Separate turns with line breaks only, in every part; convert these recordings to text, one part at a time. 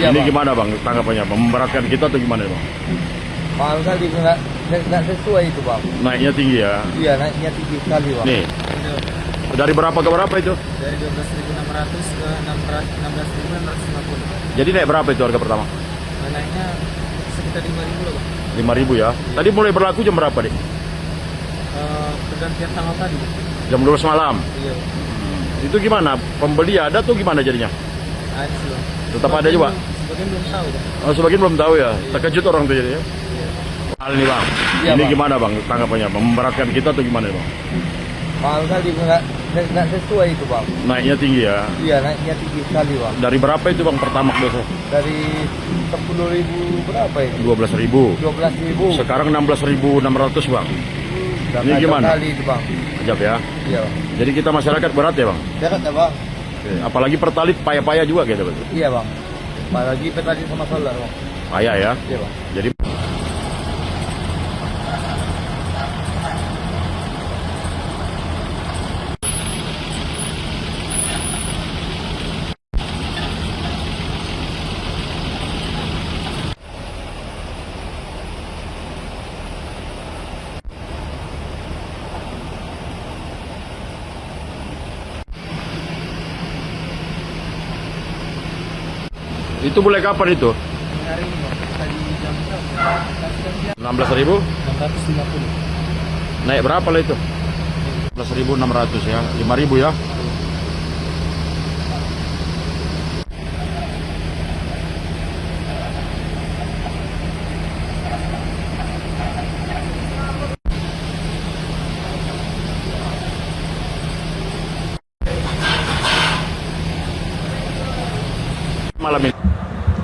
Iya,
Ini
Bang.
gimana Bang tanggapannya? Memberatkan kita atau gimana Bang?
Mahal kali, nggak sesuai itu, Bang.
Naiknya tinggi ya.
Iya, naiknya tinggi sekali, Bang.
Nih, dari berapa ke berapa itu?
Dari 12.600 ke 16.650.
Jadi naik berapa itu harga pertama?
Naiknya sekitar 5.000 loh, Bang.
5.000 ya. Tadi mulai berlaku jam berapa nih?
Pergantian tanggal tadi.
Jam 12 malam.
Iya.
Itu gimana? Pembeli ada tuh gimana jadinya?
Ada sih, Bang.
Tetap ada juga?
Sebagian belum tahu, Bang.
Oh, sebagian belum tahu ya. Terkejut orang tuh jadi ya.
Iya.
Hal ini Bang.
Iya,
Ini
Bang.
gimana Bang tanggapannya? Memberatkan kita atau gimana Bang?
Mahal kali, nggak sesuai itu, Bang.
Naiknya tinggi ya.
Iya, naiknya tinggi sekali, Bang.
Dari berapa itu Bang Pertamax biasa?
Dari 10.000 berapa ini?
12.000.
12.000.
Sekarang 16.600 Bang.
Udah
Ini
kacau
gimana?
kali itu, Bang.
Ajab ya.
Iya, Bang.
Jadi kita masyarakat berat ya Bang.
Berat ya, Bang?
Apalagi pertalit payah-payah juga gitu betul.
Iya, Bang. Apalagi petani sama solar, Bang.
Payah ya.
Iya, Bang.
Jadi itu mulai kapan itu?
Hari ini, Bang. Tadi jam berapa?
16.000?
650.
Naik berapa lah itu? 16.600 ya. 5.000 ya. Malam ini.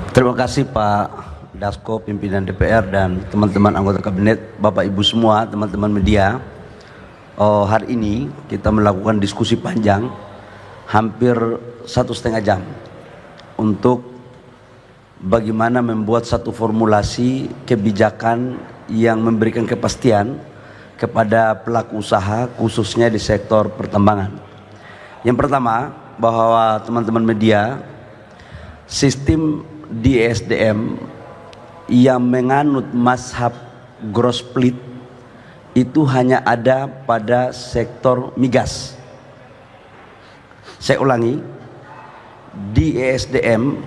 Terima kasih Pak Dasko, pimpinan DPR dan teman-teman anggota kabinet, Bapak Ibu semua, teman-teman media. Hari ini kita melakukan diskusi panjang, hampir 1,5 jam, untuk bagaimana membuat satu formulasi kebijakan yang memberikan kepastian kepada pelaku usaha, khususnya di sektor pertambangan. Yang pertama, bahwa teman-teman media, sistem di ESDM yang menganut mazhab gross split itu hanya ada pada sektor migas. Saya ulangi, di ESDM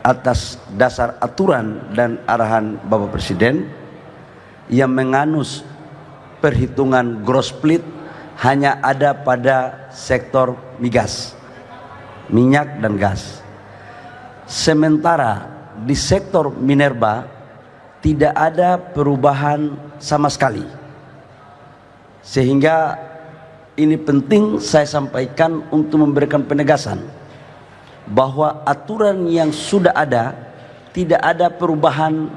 atas dasar aturan dan arahan Bapak Presiden yang menganut perhitungan gross split hanya ada pada sektor migas, minyak dan gas. Sementara di sektor minerba tidak ada perubahan sama sekali. Sehingga ini penting saya sampaikan untuk memberikan penegasan bahwa aturan yang sudah ada tidak ada perubahan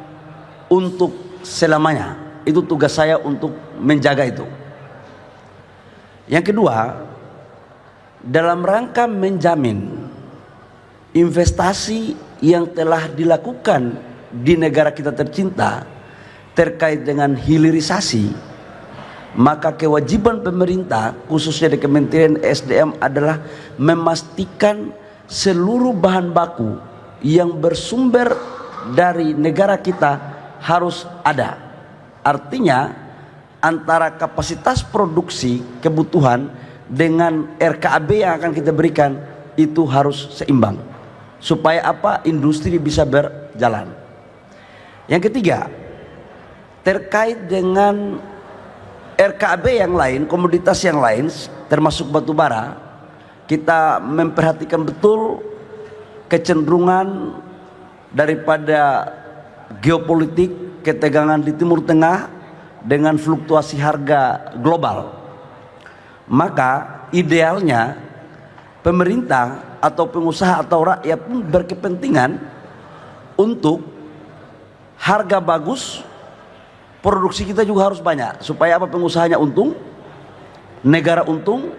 untuk selamanya. Itu tugas saya untuk menjaga itu. Yang kedua, dalam rangka menjamin investasi yang telah dilakukan di negara kita tercinta terkait dengan hilirisasi, maka kewajiban pemerintah khususnya di Kementerian SDM adalah memastikan seluruh bahan baku yang bersumber dari negara kita harus ada. Artinya antara kapasitas produksi kebutuhan dengan RKAB yang akan kita berikan itu harus seimbang. Supaya apa? Industri bisa berjalan. Yang ketiga, terkait dengan RKAB yang lain, komoditas yang lain termasuk batu bara, kita memperhatikan betul kecenderungan daripada geopolitik, ketegangan di Timur Tengah dengan fluktuasi harga global. Maka idealnya pemerintah atau pengusaha atau rakyat pun berkepentingan untuk harga bagus, produksi kita juga harus banyak supaya apa? Pengusahanya untung, negara untung,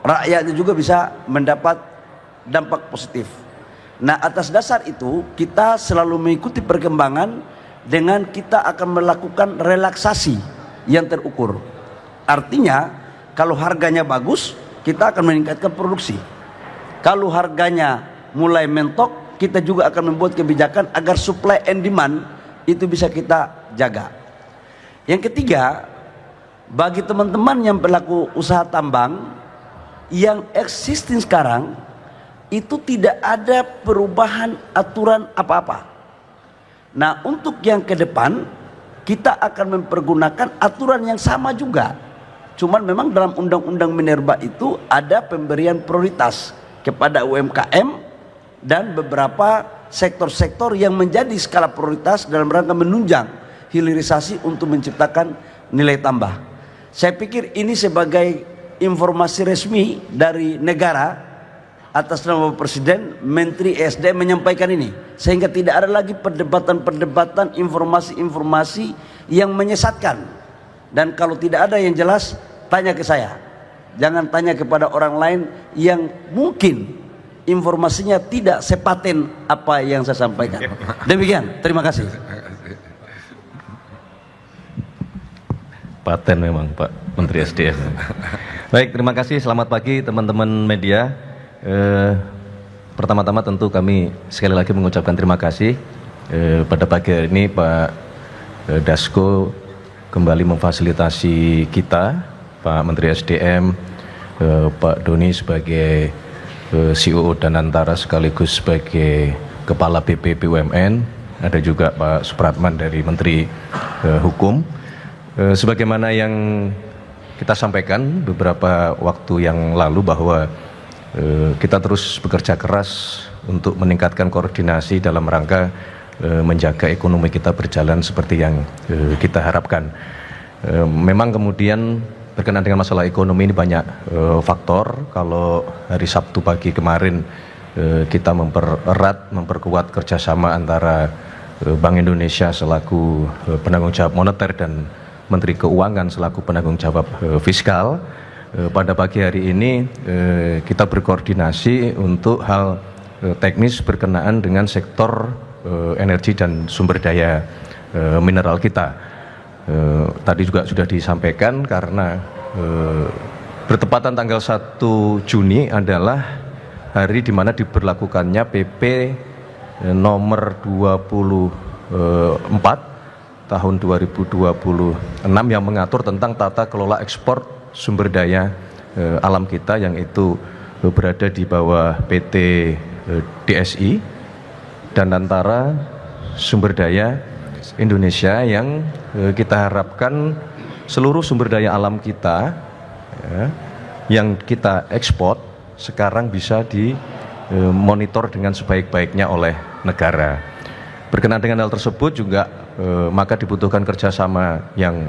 rakyatnya juga bisa mendapat dampak positif. Nah, atas dasar itu kita selalu mengikuti perkembangan dengan kita akan melakukan relaksasi yang terukur. Artinya kalau harganya bagus, kita akan meningkatkan produksi. Kalau harganya mulai mentok, kita juga akan membuat kebijakan agar supply and demand itu bisa kita jaga. Yang ketiga, bagi teman-teman yang pelaku usaha tambang yang existing sekarang, itu tidak ada perubahan aturan apa-apa. Nah, untuk yang ke depan kita akan mempergunakan aturan yang sama juga. Cuman memang dalam undang-undang minerba itu ada pemberian prioritas kepada UMKM dan beberapa sektor-sektor yang menjadi skala prioritas dalam rangka menunjang hilirisasi untuk menciptakan nilai tambah. Saya pikir ini sebagai informasi resmi dari negara atas nama Presiden, Menteri SDM menyampaikan ini, sehingga tidak ada lagi perdebatan-perdebatan, informasi-informasi yang menyesatkan. Dan kalau tidak ada yang jelas, tanya ke saya. Jangan tanya kepada orang lain yang mungkin informasinya tidak sepaten apa yang saya sampaikan. Demikian, terima kasih.
Paten memang Pak Menteri SDM. Baik, terima kasih. Selamat pagi teman-teman media. Pertama-tama tentu kami sekali lagi mengucapkan terima kasih pada pagi hari ini Pak Dasko kembali memfasilitasi kita, Pak Menteri SDM, Pak Doni sebagai CEO Danantara sekaligus sebagai Kepala BP BUMN, ada juga Pak Supratman dari Menteri Hukum. Sebagaimana yang kita sampaikan beberapa waktu yang lalu bahwa kita terus bekerja keras untuk meningkatkan koordinasi dalam rangka menjaga ekonomi kita berjalan seperti yang kita harapkan. Memang kemudian berkenaan dengan masalah ekonomi ini banyak faktor. Kalau hari Sabtu pagi kemarin kita memperkuat kerjasama antara Bank Indonesia selaku penanggung jawab moneter dan Menteri Keuangan selaku penanggung jawab fiskal. Pada pagi hari ini kita berkoordinasi untuk hal teknis berkenaan dengan sektor energi dan sumber daya mineral kita. Tadi juga sudah disampaikan karena bertepatan tanggal 1 Juni adalah hari di mana diberlakukannya PP nomor 24 tahun 2026 yang mengatur tentang tata kelola ekspor sumber daya alam kita yang itu berada di bawah PT DSI dan antara sumber daya Indonesia yang kita harapkan seluruh sumber daya alam kita yang kita ekspor sekarang bisa dimonitor dengan sebaik-baiknya oleh negara. Berkenaan dengan hal tersebut juga maka dibutuhkan kerjasama yang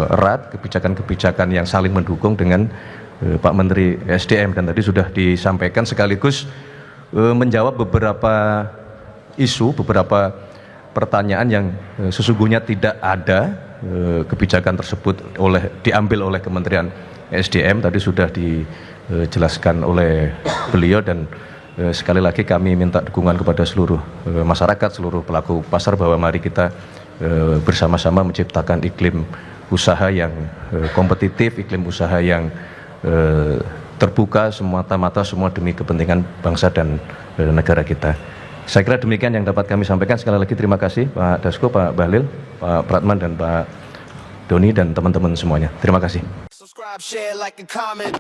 erat, kebijakan-kebijakan yang saling mendukung dengan Pak Menteri SDM, dan tadi sudah disampaikan sekaligus menjawab beberapa isu, beberapa pertanyaan yang sesungguhnya tidak ada kebijakan tersebut diambil oleh Kementerian SDM. Tadi sudah dijelaskan oleh beliau dan sekali lagi kami minta dukungan kepada seluruh masyarakat, seluruh pelaku pasar bahwa mari kita bersama-sama menciptakan iklim usaha yang kompetitif, iklim usaha yang terbuka semata-mata semua demi kepentingan bangsa dan negara kita. Saya kira demikian yang dapat kami sampaikan. Sekali lagi terima kasih Pak Dasko, Pak Bahlil, Pak Pratman dan Pak Doni dan teman-teman semuanya. Terima kasih.
Subscribe, share, like, and comment.